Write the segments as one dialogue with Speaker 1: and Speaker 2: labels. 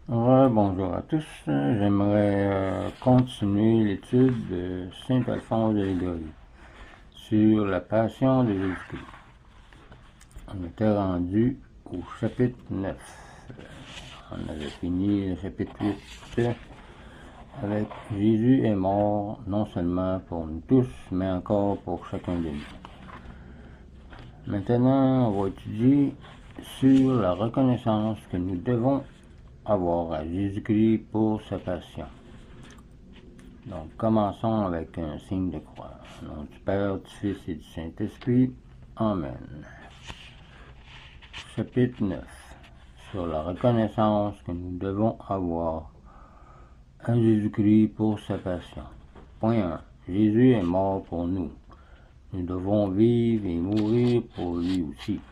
Speaker 1: Bonjour à tous. J'aimerais continuer l'étude de Saint Alphonse de Liguori sur la Passion de Jésus-Christ. On était rendu au chapitre 9. On avait fini le chapitre 8 avec Jésus est mort non seulement pour nous tous, mais encore pour chacun de nous. Maintenant, on va étudier sur la reconnaissance que nous devons avoir à Jésus-Christ pour sa passion. Donc, commençons avec un signe de croix. Au nom du Père, du Fils et du Saint-Esprit. Amen. Chapitre 9. Sur la reconnaissance que nous devons avoir à Jésus-Christ pour sa passion. Point 1. Jésus est mort pour nous. Nous devons vivre et mourir pour lui aussi.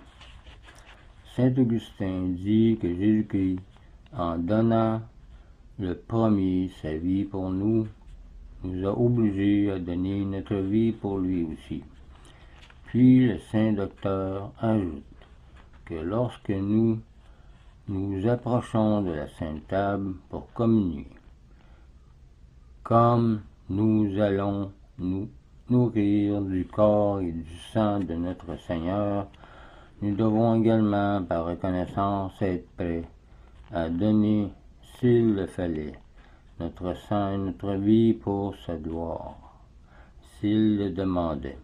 Speaker 1: Saint Augustin dit que Jésus-Christ, en donnant le premier sa vie pour nous, nous a obligés à donner notre vie pour lui aussi. Puis le Saint Docteur ajoute que lorsque nous nous approchons de la Sainte Table pour communier, comme nous allons nous nourrir du corps et du sang de notre Seigneur, nous devons également, par reconnaissance, être prêts à donner, s'il le fallait, notre sang et notre vie pour sa gloire, s'il le demandait.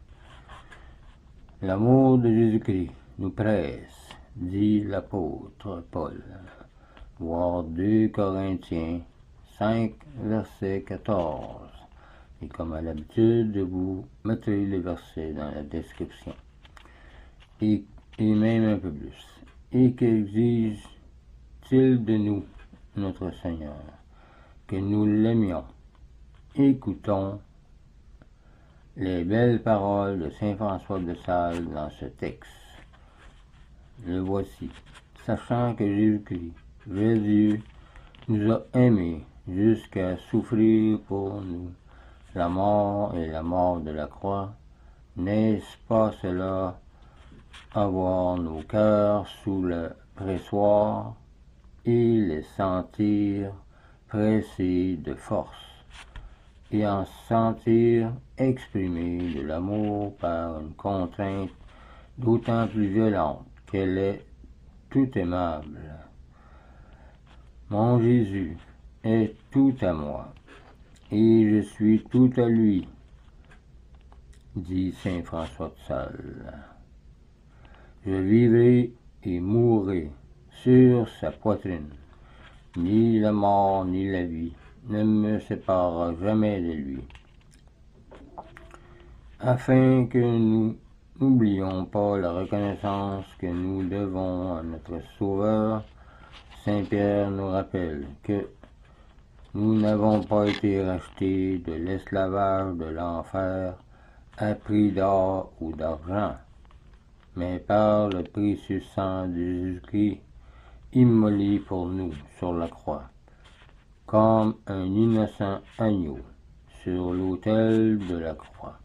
Speaker 1: L'amour de Jésus-Christ nous presse, dit l'apôtre Paul, voir 2 Corinthiens 5, verset 14. Et comme à l'habitude, vous mettrez les versets dans la description. Et même un peu plus. Et qu'exige-t-il de nous, notre Seigneur? Que nous l'aimions. Écoutons les belles paroles de saint François de Sales dans ce texte. Le voici. Sachant que Jésus-Christ, vrai Dieu, nous a aimés jusqu'à souffrir pour nous la mort et la mort de la croix, n'est-ce pas cela avoir nos cœurs sous le pressoir et les sentir pressés de force, et en sentir exprimer de l'amour par une contrainte d'autant plus violente qu'elle est tout aimable. Mon Jésus est tout à moi, et je suis tout à lui, dit saint François de Sales. Je vivrai et mourrai sur sa poitrine. Ni la mort ni la vie ne me séparera jamais de lui. Afin que nous n'oublions pas la reconnaissance que nous devons à notre Sauveur, saint Pierre nous rappelle que nous n'avons pas été rachetés de l'esclavage de l'enfer à prix d'or ou d'argent, mais par le précieux sang de Jésus-Christ immolé pour nous sur la croix, comme un innocent agneau sur l'autel de la croix.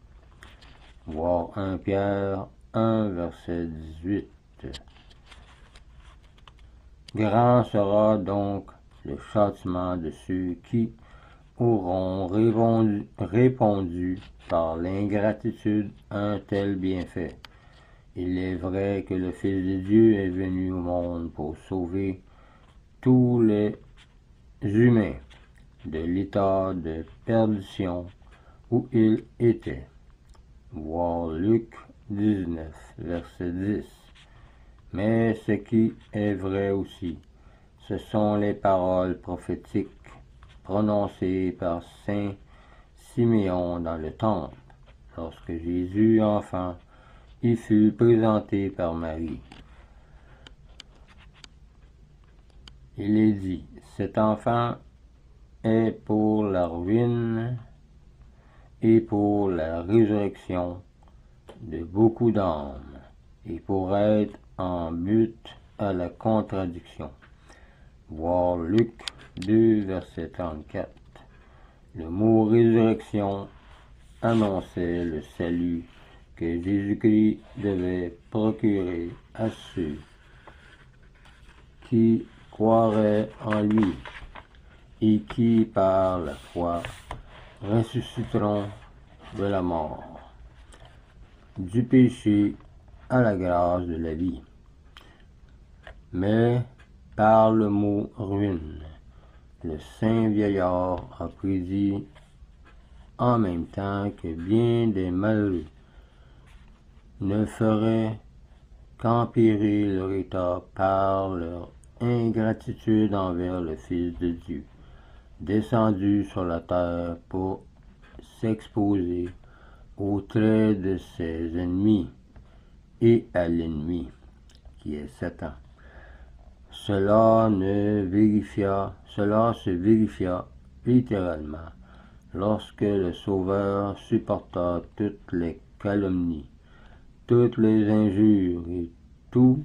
Speaker 1: Voir 1 Pierre 1, verset 18. Grand sera donc le châtiment de ceux qui auront répondu par l'ingratitude à un tel bienfait. Il est vrai que le Fils de Dieu est venu au monde pour sauver tous les humains de l'état de perdition où ils étaient. Voir Luc 19, verset 10. Mais ce qui est vrai aussi, ce sont les paroles prophétiques prononcées par saint Siméon dans le temple, lorsque Jésus, enfant, y fut présenté par Marie. Il est dit, cet enfant est pour la ruine et pour la résurrection de beaucoup d'âmes, et pour être en but à la contradiction. Voir Luc 2, verset 34. Le mot résurrection annonçait le salut que Jésus-Christ devait procurer à ceux qui croiraient en lui. et qui, par la foi, ressusciteront de la mort, du péché à la grâce de la vie. Mais par le mot ruine, le saint vieillard a prédit en même temps que bien des malheureux ne feraient qu'empirer leur état par leur ingratitude envers le Fils de Dieu, descendu sur la terre pour s'exposer aux traits de ses ennemis et à l'ennemi, qui est Satan. Cela se vérifia littéralement lorsque le Sauveur supporta toutes les calomnies, toutes les injures et tous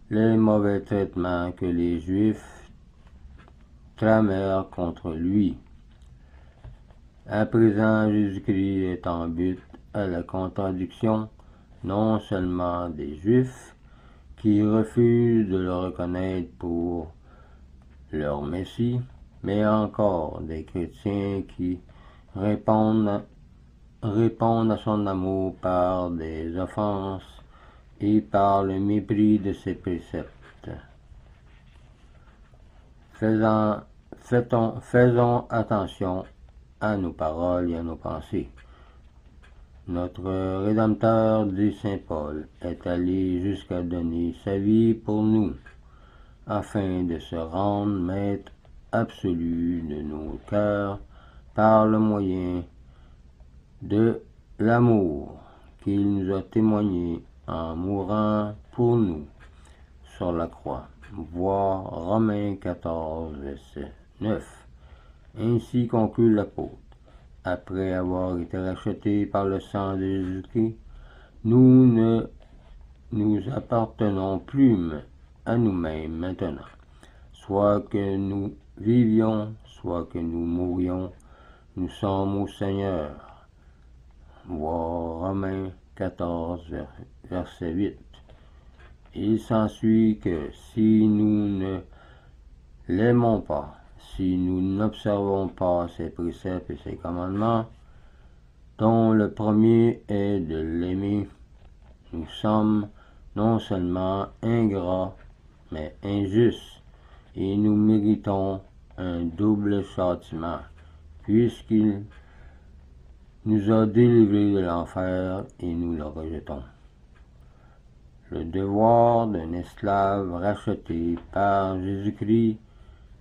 Speaker 1: les mauvais traitements que les Juifs tramèrent contre lui. À présent, Jésus-Christ est en but à la contradiction non seulement des Juifs qui refusent de le reconnaître pour leur Messie, mais encore des chrétiens qui répondent à son amour par des offenses et par le mépris de ses préceptes. Faisons attention à nos paroles et à nos pensées. Notre Rédempteur, dit saint Paul, est allé jusqu'à donner sa vie pour nous, afin de se rendre maître absolu de nos cœurs par le moyen de l'amour qu'il nous a témoigné en mourant pour nous sur la croix. Voir Romains 14, verset 9. Ainsi conclut l'apôtre. Après avoir été rachetés par le sang de Jésus-Christ, nous ne nous appartenons plus à nous-mêmes maintenant. Soit que nous vivions, soit que nous mourions, nous sommes au Seigneur. Voir Romains 14, verset 8. Il s'ensuit que si nous ne l'aimons pas, si nous n'observons pas ses préceptes et ses commandements, dont le premier est de l'aimer, nous sommes non seulement ingrats, mais injustes, et nous méritons un double châtiment, puisqu'il nous a délivrés de l'enfer et nous le rejetons. Le devoir d'un esclave racheté par Jésus-Christ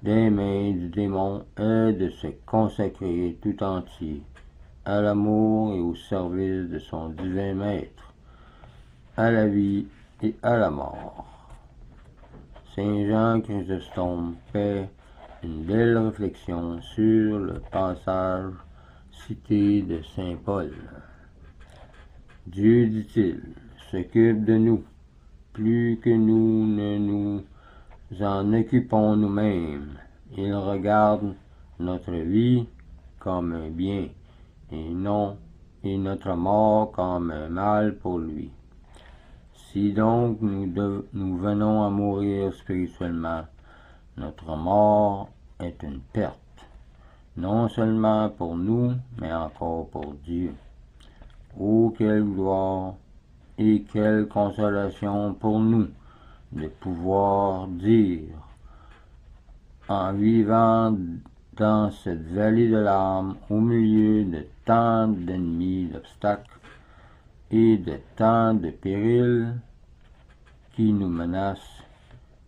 Speaker 1: des mains du démon est de se consacrer tout entier à l'amour et au service de son divin Maître, à la vie et à la mort. Saint Jean Chrysostome fait une belle réflexion sur le passage cité de saint Paul. Dieu, dit-il, s'occupe de nous, plus que nous ne nous en occupons nous-mêmes. Il regarde notre vie comme un bien, et notre mort comme un mal pour lui. Si donc nous venons à mourir spirituellement, notre mort est une perte, non seulement pour nous, mais encore pour Dieu. Oh, quelle gloire et quelle consolation pour nous de pouvoir dire, en vivant dans cette vallée de l'âme, au milieu de tant d'ennemis, d'obstacles et de tant de périls qui nous menacent,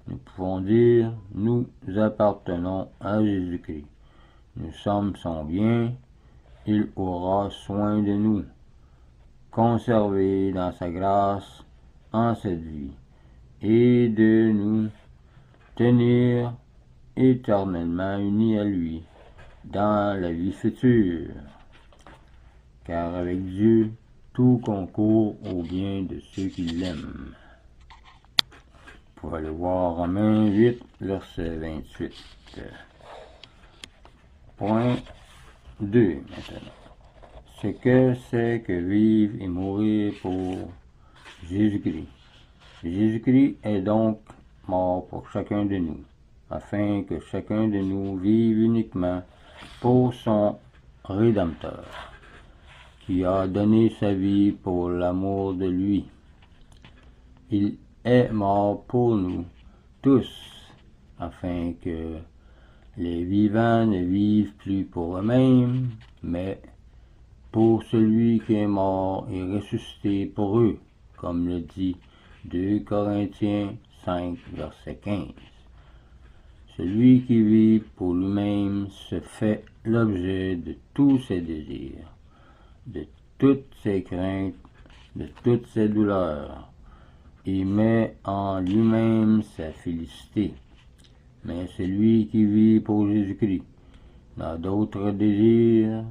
Speaker 1: nous pouvons dire, nous appartenons à Jésus-Christ. Nous sommes son bien, il aura soin de nous, conserver dans sa grâce en cette vie, et de nous tenir éternellement unis à lui dans la vie future. Car avec Dieu, tout concourt au bien de ceux qui l'aiment. Pour aller voir Romains 8, verset 28. Point 2 maintenant. Ce que c'est que vivre et mourir pour Jésus-Christ. Jésus-Christ est donc mort pour chacun de nous. afin que chacun de nous vive uniquement pour son Rédempteur, qui a donné sa vie pour l'amour de lui. Il est mort pour nous tous, afin que les vivants ne vivent plus pour eux-mêmes, mais pour celui qui est mort et ressuscité pour eux, comme le dit 2 Corinthiens 5, verset 15. Celui qui vit pour lui-même se fait l'objet de tous ses désirs, de toutes ses craintes, de toutes ses douleurs, et met en lui-même sa félicité. Mais celui qui vit pour Jésus-Christ n'a d'autre désir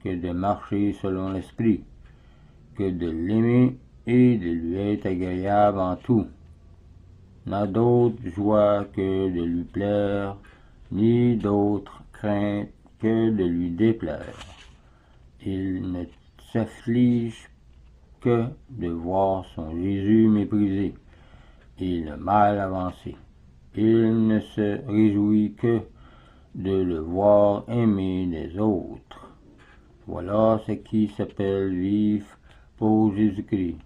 Speaker 1: que de marcher selon l'Esprit, que de l'aimer et de lui être agréable en tout, n'a d'autre joie que de lui plaire, ni d'autre crainte que de lui déplaire. Il ne s'afflige que de voir son Jésus méprisé et le mal avancé. Il ne se réjouit que de le voir aimé des autres. Voilà ce qui s'appelle vivre pour Jésus-Christ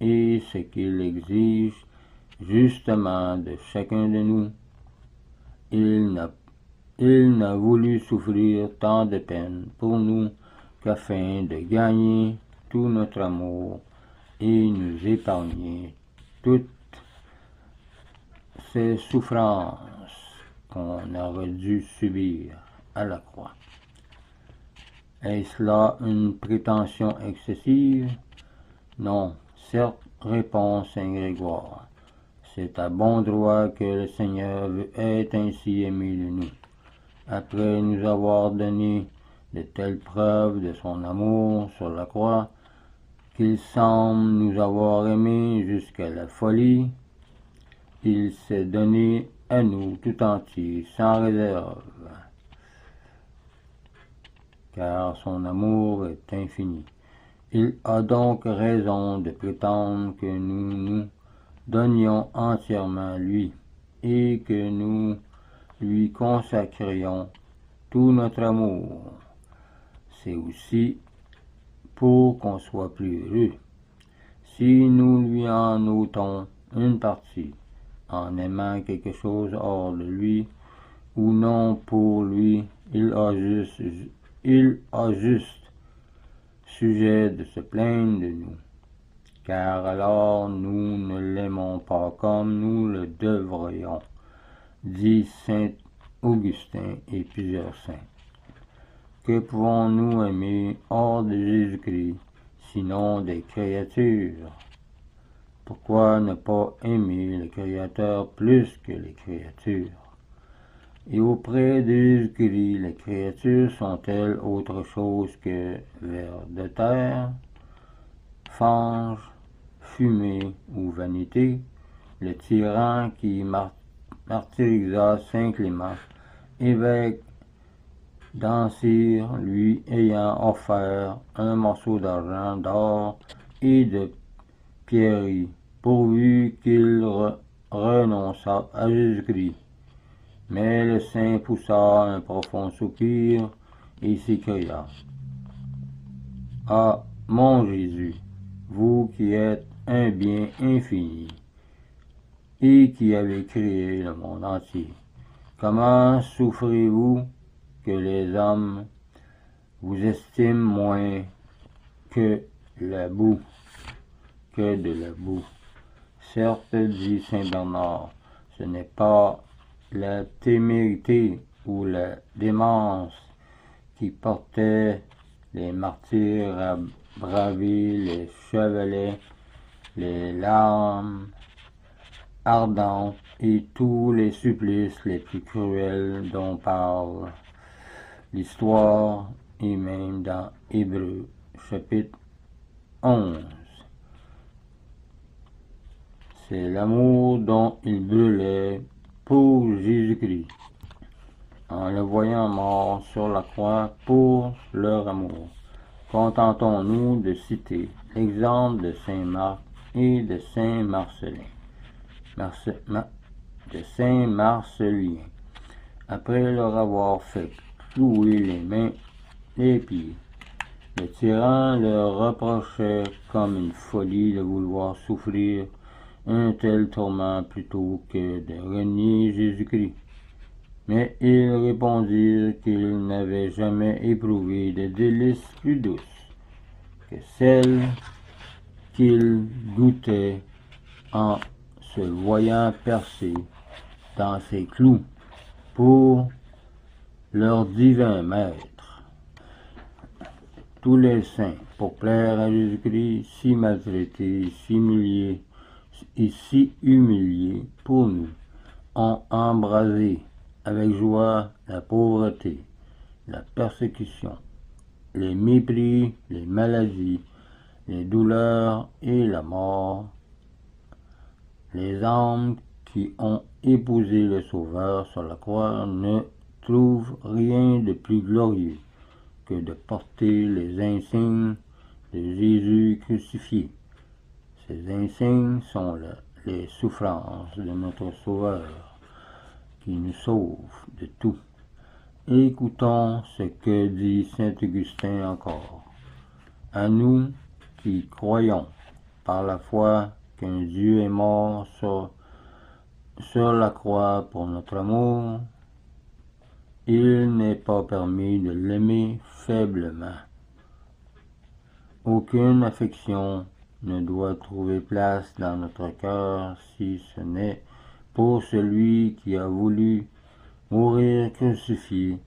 Speaker 1: et ce qu'il exige justement de chacun de nous. Il n'a voulu souffrir tant de peine pour nous qu'afin de gagner tout notre amour et nous épargner toutes ces souffrances qu'on aurait dû subir à la croix. Est-ce là une prétention excessive? Non, certes, répond saint Grégoire. C'est à bon droit que le Seigneur veut être ainsi aimé de nous. Après nous avoir donné de telles preuves de son amour sur la croix, qu'il semble nous avoir aimés jusqu'à la folie, il s'est donné à nous tout entier, sans réserve, car son amour est infini. Il a donc raison de prétendre que nous nous donnions entièrement à lui, et que nous lui consacrions tout notre amour. C'est aussi pour qu'on soit plus heureux. Si nous lui en ôtons une partie, en aimant quelque chose hors de lui, ou non pour lui, il a juste sujet de se plaindre de nous, car alors nous ne l'aimons pas comme nous le devrions, dit saint Augustin et plusieurs saints. Que pouvons-nous aimer hors de Jésus-Christ, sinon des créatures? Pourquoi ne pas aimer le Créateur plus que les créatures? Et auprès de Jésus-Christ, les créatures sont-elles autre chose que vers de terre, fange, fumée ou vanité? Le tyran qui martyrisa saint Clément, évêque d'Ancyre, lui ayant offert un morceau d'argent, d'or et de pierreries, pourvu qu'il renonçât à Jésus-Christ. Mais le saint poussa un profond soupir et s'écria: Ah, mon Jésus, vous qui êtes un bien infini et qui avez créé le monde entier, comment souffrez-vous que les hommes vous estiment moins que la boue, que de la boue? Certes, dit saint Bernard, ce n'est pas la témérité ou la démence qui portait les martyrs à braver les chevalets, les larmes ardentes et tous les supplices les plus cruels dont parle l'histoire et même dans Hébreux chapitre 11. C'est l'amour dont il brûlait pour Jésus-Christ, en le voyant mort sur la croix pour leur amour. Contentons-nous de citer l'exemple de saint Marc et de saint Marcelin. après leur avoir fait clouer les mains, les pieds. Le tyran leur reprochait comme une folie de vouloir souffrir un tel tourment plutôt que de renier Jésus-Christ. Mais ils répondirent qu'ils n'avaient jamais éprouvé de délices plus douces que celles qu'ils goûtaient en se voyant percer dans ses clous pour leur divin maître. Tous les saints, pour plaire à Jésus-Christ, si maltraités, si humiliés pour nous, ont embrasé avec joie la pauvreté, la persécution, les mépris, les maladies, les douleurs et la mort. Les âmes qui ont épousé le Sauveur sur la croix ne trouvent rien de plus glorieux que de porter les insignes de Jésus crucifié. Ces insignes sont les souffrances de notre Sauveur, qui nous sauve de tout. Écoutons ce que dit saint Augustin encore. À nous qui croyons par la foi qu'un Dieu est mort sur la croix pour notre amour, il n'est pas permis de l'aimer faiblement. Aucune affection ne doit trouver place dans notre cœur si ce n'est pour celui qui a voulu mourir crucifié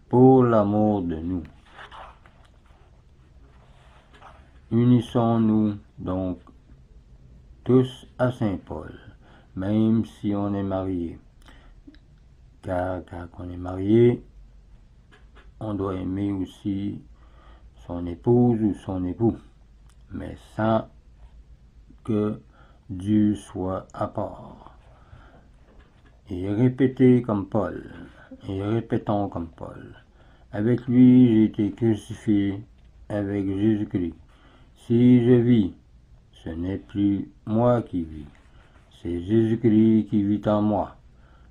Speaker 1: pour l'amour de nous. Unissons-nous donc tous à Saint Paul, même si on est marié. Car quand on est marié, on doit aimer aussi son épouse ou son époux, mais sans que Dieu soit à part. Et répétons comme Paul. Avec lui, j'ai été crucifié avec Jésus-Christ. Si je vis, ce n'est plus moi qui vis, c'est Jésus-Christ qui vit en moi,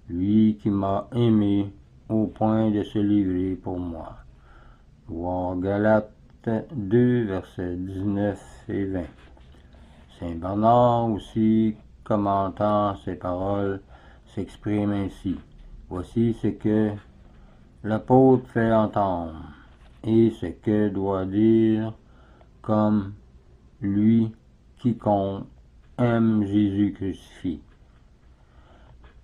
Speaker 1: lui qui m'a aimé au point de se livrer pour moi. Voir Galates 2, versets 19 et 20. Saint Bernard aussi, commentant ces paroles, s'exprime ainsi. Voici ce que l'apôtre fait entendre, et ce que doit dire comme lui quiconque aime Jésus crucifié.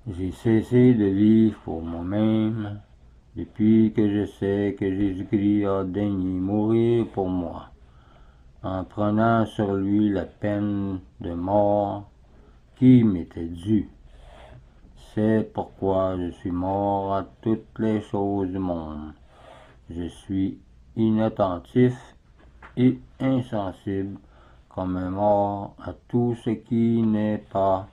Speaker 1: J'ai cessé de vivre pour moi-même depuis que je sais que Jésus-Christ a daigné mourir pour moi, en prenant sur lui la peine de mort qui m'était due. C'est pourquoi je suis mort à toutes les choses du monde. Je suis inattentif et insensible comme un mort à tout ce qui n'est pas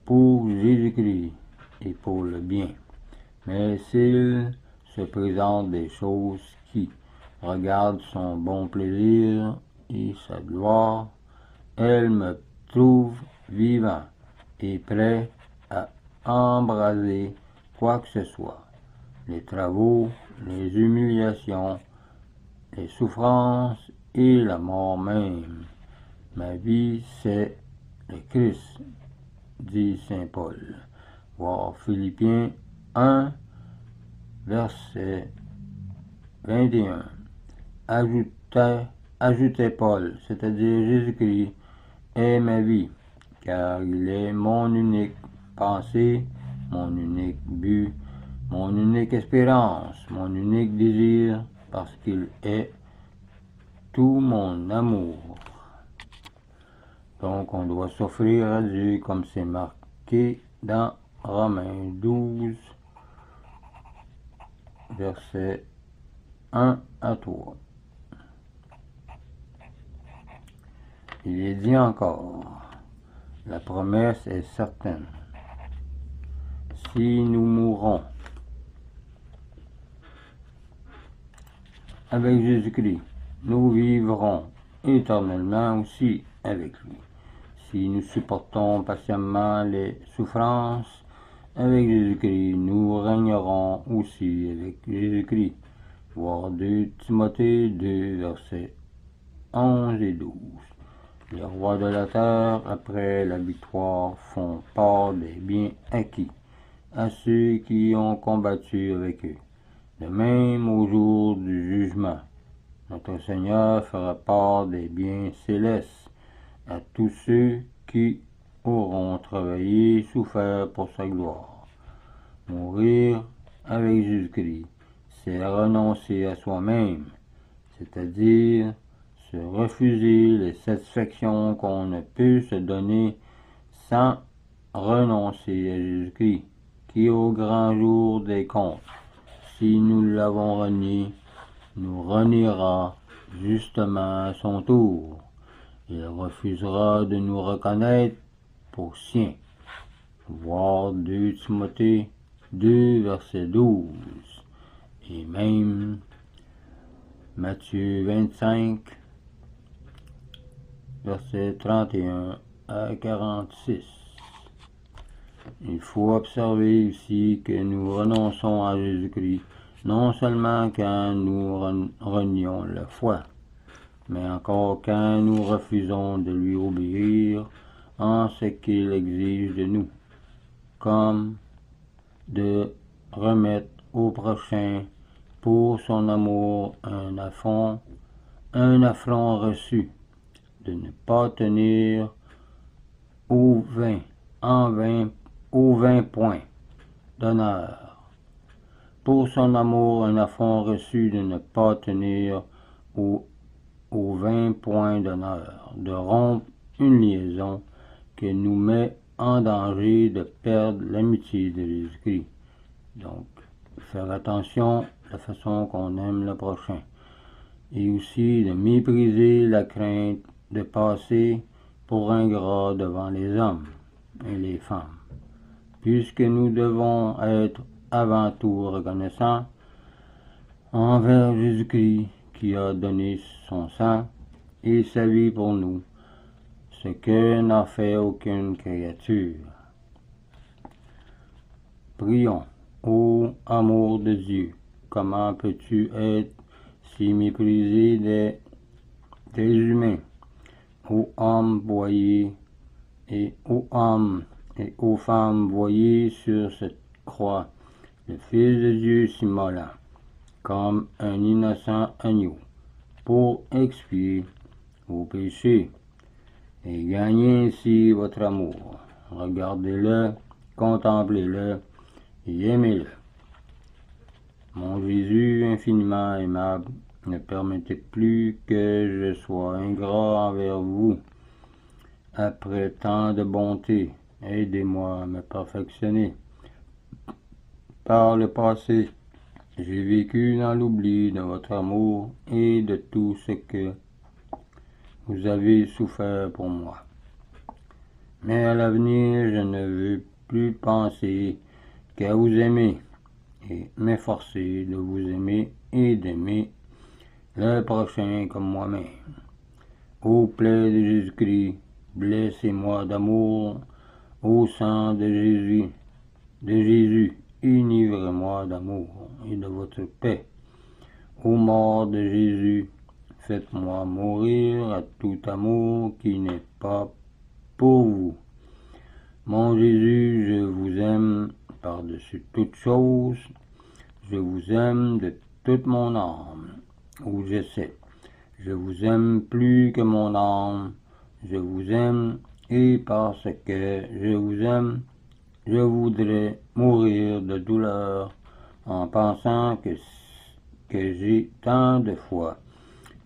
Speaker 1: pour Jésus-Christ et pour le bien. Mais s'il se présente des choses qui regardent son bon plaisir et sa gloire, elles me trouvent vivant et prêt à embraser quoi que ce soit. Les travaux, les humiliations, les souffrances et la mort même. Ma vie, c'est le Christ, dit saint Paul. Voir Philippiens 1, verset 21. Ajoutait Paul, c'est-à-dire Jésus-Christ, est ma vie, car il est mon unique pensée, mon unique but, mon unique espérance, mon unique désir, parce qu'il est tout mon amour. Donc on doit s'offrir à Dieu comme c'est marqué dans Romains 12, versets 1 à 3. Il est dit encore, la promesse est certaine. Si nous mourons avec Jésus-Christ, nous vivrons éternellement aussi avec lui. Si nous supportons patiemment les souffrances avec Jésus-Christ, nous régnerons aussi avec Jésus-Christ. Voir 2 Timothée 2, versets 11 et 12. Les rois de la terre, après la victoire, font part des biens acquis à ceux qui ont combattu avec eux. De même, au jour du jugement, notre Seigneur fera part des biens célestes à tous ceux qui auront travaillé et souffert pour sa gloire. Mourir avec Jésus-Christ, c'est renoncer à soi-même, c'est-à-dire se refuser les satisfactions qu'on ne peut se donner sans renoncer à Jésus-Christ, qui au grand jour des comptes, si nous l'avons renié, nous reniera justement à son tour. Il refusera de nous reconnaître pour siens. Voir 2 Timothée 2, verset 12. Et même Matthieu 25, verset 31 à 46. Il faut observer ici que nous renonçons à Jésus-Christ, non seulement quand nous renions la foi, mais encore quand nous refusons de lui obéir en ce qu'il exige de nous, comme de remettre au prochain pour son amour un affront reçu, de ne pas tenir aux 20 points d'honneur. Pour son amour, un affront reçu de ne pas tenir aux 20 points d'honneur, de rompre une liaison qui nous met en danger de perdre l'amitié de Jésus-Christ. Donc, faire attention à la façon qu'on aime le prochain. Et aussi de mépriser la crainte de passer pour ingrat devant les hommes et les femmes, puisque nous devons être avant tout reconnaissants envers Jésus-Christ qui a donné son sang et sa vie pour nous, ce que n'a fait aucune créature. Prions. Ô amour de Dieu, comment peux-tu être si méprisé des humains, ô hommes voyés et aux hommes et aux femmes voyés sur cette croix, le Fils de Dieu s'immolant comme un innocent agneau pour expier vos péchés et gagner ainsi votre amour. Regardez-le, contemplez-le et aimez-le. Mon Jésus infiniment aimable, ne permettez plus que je sois ingrat envers vous. Après tant de bonté, aidez-moi à me perfectionner. Par le passé, j'ai vécu dans l'oubli de votre amour et de tout ce que vous avez souffert pour moi. Mais à l'avenir, je ne veux plus penser qu'à vous aimer et m'efforcer de vous aimer et d'aimer le prochain comme moi-même. Ô plaie de Jésus-Christ, blessez-moi d'amour au sang de Jésus, enivrez-moi d'amour et de votre paix. Ô mort de Jésus, faites-moi mourir à tout amour qui n'est pas pour vous. Mon Jésus, je vous aime par-dessus toute chose, je vous aime de toute mon âme, ou je sais, je vous aime plus que mon âme, je vous aime, et parce que je vous aime, je voudrais mourir de douleur en pensant que j'ai tant de fois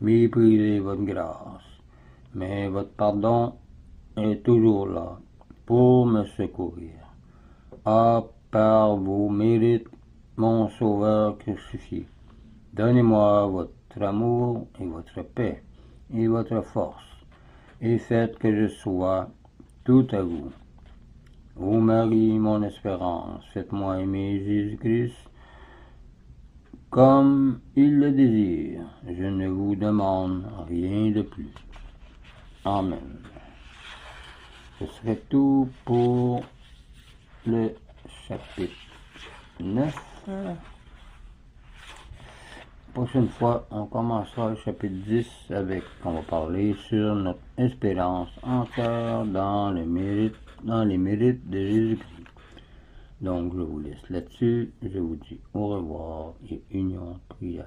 Speaker 1: méprisé votre grâce, mais votre pardon est toujours là pour me secourir. Ah, par vos mérites, mon Sauveur crucifié, donnez-moi votre amour et votre paix et votre force, et faites que je sois tout à vous. Ô Marie, mon espérance, faites-moi aimer Jésus-Christ comme il le désire. Je ne vous demande rien de plus. Amen. Ce serait tout pour le chapitre 9. Prochaine fois, on commencera le chapitre 10 avec, on va parler sur notre espérance entière dans les mérites de Jésus-Christ. Donc, je vous laisse là-dessus. Je vous dis au revoir et union prière.